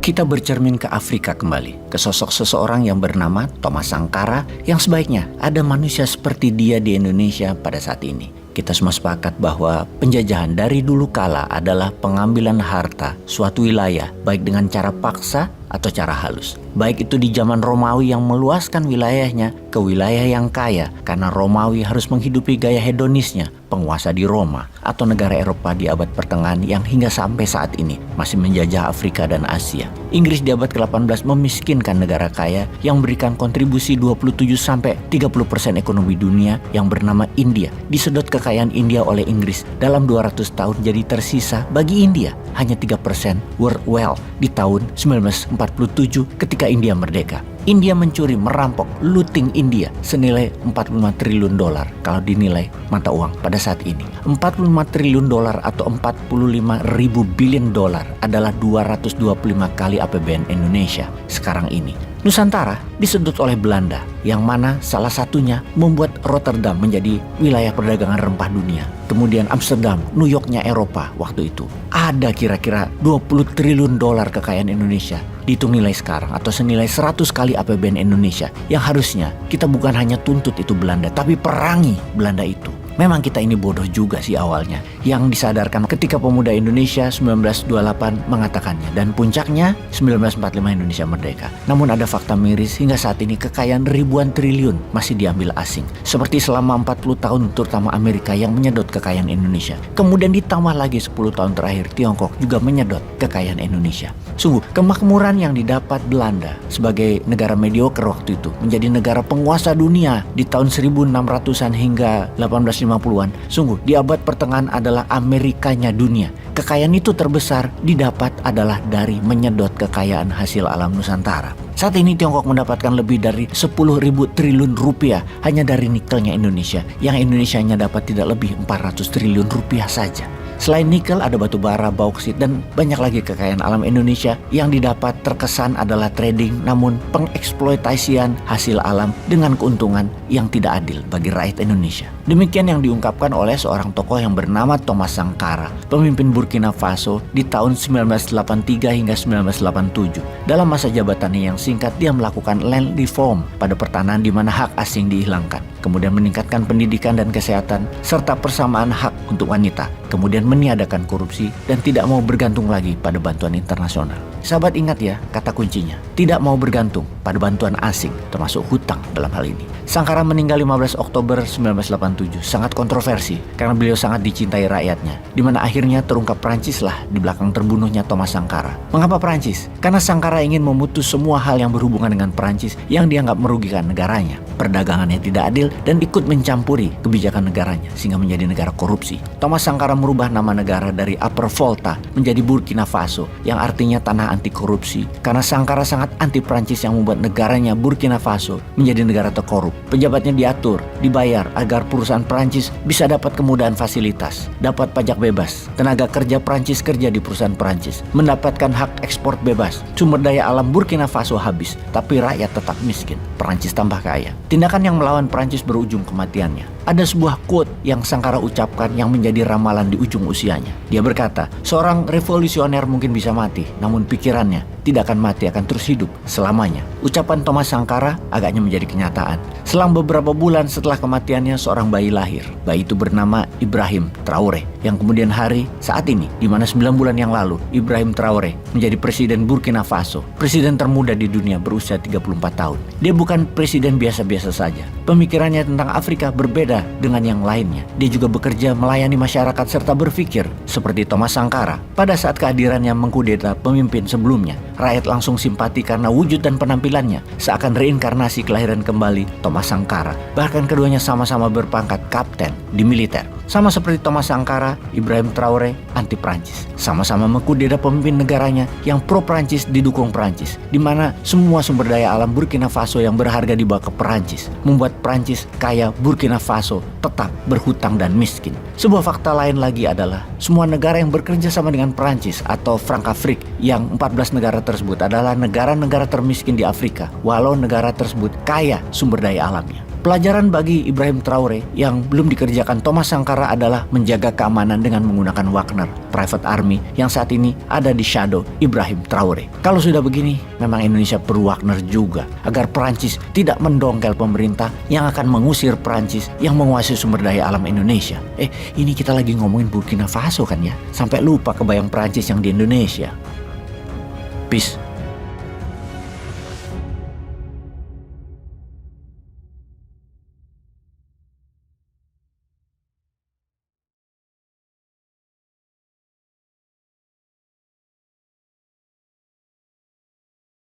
Kita bercermin ke Afrika kembali, ke sosok seseorang yang bernama Thomas Sankara yang sebaiknya ada manusia seperti dia di Indonesia pada saat ini. Kita semua sepakat bahwa penjajahan dari dulu kala adalah pengambilan harta suatu wilayah baik dengan cara paksa atau cara halus. Baik itu di zaman Romawi yang meluaskan wilayahnya ke wilayah yang kaya karena Romawi harus menghidupi gaya hedonisnya penguasa di Roma, atau negara Eropa di abad pertengahan yang hingga sampai saat ini masih menjajah Afrika dan Asia. Inggris di abad ke-18 memiskinkan negara kaya yang memberikan kontribusi 27-30% ekonomi dunia yang bernama India. Disedot kekayaan India oleh Inggris dalam 200 tahun jadi tersisa bagi India hanya 3% world wealth di tahun 1947 ketika India merdeka. India mencuri, merampok, looting India senilai 45 triliun dolar kalau dinilai mata uang pada saat ini. 45 triliun dolar atau 45 ribu billion dolar adalah 225 kali APBN Indonesia sekarang ini. Nusantara disedot oleh Belanda, yang mana salah satunya membuat Rotterdam menjadi wilayah perdagangan rempah dunia. Kemudian Amsterdam, New Yorknya Eropa waktu itu. Ada kira-kira 20 triliun dolar kekayaan Indonesia. Dihitung nilai sekarang atau senilai 100 kali APBN Indonesia. Yang harusnya kita bukan hanya tuntut itu Belanda, tapi perangi Belanda itu. Memang kita ini bodoh juga sih awalnya, yang disadarkan ketika pemuda Indonesia 1928 mengatakannya, dan puncaknya 1945 Indonesia merdeka. Namun ada fakta miris, hingga saat ini kekayaan ribuan triliun masih diambil asing. Seperti selama 40 tahun terutama Amerika yang menyedot kekayaan Indonesia. Kemudian ditambah lagi 10 tahun terakhir Tiongkok juga menyedot kekayaan Indonesia. Sungguh kemakmuran yang didapat Belanda sebagai negara mediocre waktu itu menjadi negara penguasa dunia di tahun 1600-an hingga 1850-an. Sungguh di abad pertengahan adalah Amerikanya dunia. Kekayaan itu terbesar didapat adalah dari menyedot kekayaan hasil alam Nusantara. Saat ini Tiongkok mendapatkan lebih dari 10.000 triliun rupiah hanya dari nikelnya Indonesia, yang Indonesianya dapat tidak lebih 400 triliun rupiah saja. Selain nikel ada batu bara, bauksit, dan banyak lagi kekayaan alam Indonesia yang didapat terkesan adalah trading, namun pengeksploitasian hasil alam dengan keuntungan yang tidak adil bagi rakyat Indonesia. Demikian yang diungkapkan oleh seorang tokoh yang bernama Thomas Sankara, pemimpin Burkina Faso di tahun 1983 hingga 1987. Dalam masa jabatannya yang singkat, dia melakukan land reform pada pertanahan di mana hak asing dihilangkan. Kemudian meningkatkan pendidikan dan kesehatan serta persamaan hak untuk wanita. Kemudian meniadakan korupsi dan tidak mau bergantung lagi pada bantuan internasional. Sahabat ingat ya, kata kuncinya, tidak mau bergantung pada bantuan asing, termasuk hutang dalam hal ini. Sankara meninggal 15 Oktober 1987, sangat kontroversi karena beliau sangat dicintai rakyatnya, di mana akhirnya terungkap Prancis lah di belakang terbunuhnya Thomas Sankara. Mengapa Prancis? Karena Sankara ingin memutus semua hal yang berhubungan dengan Prancis yang dianggap merugikan negaranya. Perdagangannya tidak adil dan ikut mencampuri kebijakan negaranya sehingga menjadi negara korupsi. Thomas Sankara merubah nama negara dari Upper Volta menjadi Burkina Faso, yang artinya tanah anti korupsi, karena Sankara sangat anti Prancis yang membuat negaranya Burkina Faso menjadi negara terkorup. Pejabatnya diatur, dibayar agar perusahaan Prancis bisa dapat kemudahan fasilitas, dapat pajak bebas, tenaga kerja Prancis kerja di perusahaan Prancis, mendapatkan hak ekspor bebas, sumber daya alam Burkina Faso habis, tapi rakyat tetap miskin, Prancis tambah kaya. Tindakan yang melawan Prancis berujung kematiannya. Ada sebuah quote yang Sankara ucapkan yang menjadi ramalan di ujung usianya. Dia berkata, seorang revolusioner mungkin bisa mati, namun pikirannya tidak akan mati, akan terus hidup selamanya. Ucapan Thomas Sankara agaknya menjadi kenyataan. Selang beberapa bulan setelah kematiannya, seorang bayi lahir. Bayi itu bernama Ibrahim Traoré, yang kemudian hari saat ini, di mana 9 bulan yang lalu, Ibrahim Traoré menjadi presiden Burkina Faso, presiden termuda di dunia berusia 34 tahun. Dia bukan presiden biasa-biasa saja. Pemikirannya tentang Afrika berbeda dengan yang lainnya. Dia juga bekerja melayani masyarakat serta berpikir seperti Thomas Sankara. Pada saat kehadirannya mengkudeta pemimpin sebelumnya, rakyat langsung simpati karena wujud dan penampilannya seakan reinkarnasi kelahiran kembali Thomas Sankara. Bahkan keduanya sama-sama berpangkat kapten di militer. Sama seperti Thomas Sankara, Ibrahim Traoré anti Prancis. Sama-sama mengkudeta pemimpin negaranya yang pro Prancis didukung Prancis, di mana semua sumber daya alam Burkina Faso yang berharga dibawa ke Prancis, membuat Prancis kaya, Burkina Faso tetap berhutang dan miskin. Sebuah fakta lain lagi adalah semua negara yang bekerja sama dengan Prancis atau Frankafrik, yang 14 negara tersebut adalah negara-negara termiskin di Afrika, walau negara tersebut kaya sumber daya alamnya. Pelajaran bagi Ibrahim Traore yang belum dikerjakan Thomas Sankara adalah menjaga keamanan dengan menggunakan Wagner Private Army yang saat ini ada di shadow Ibrahim Traore. Kalau sudah begini, memang Indonesia perlu Wagner juga agar Perancis tidak mendongkel pemerintah yang akan mengusir Perancis yang menguasai sumber daya alam Indonesia. Ini kita lagi ngomongin Burkina Faso kan ya? Sampai lupa kebayang Perancis yang di Indonesia. Peace.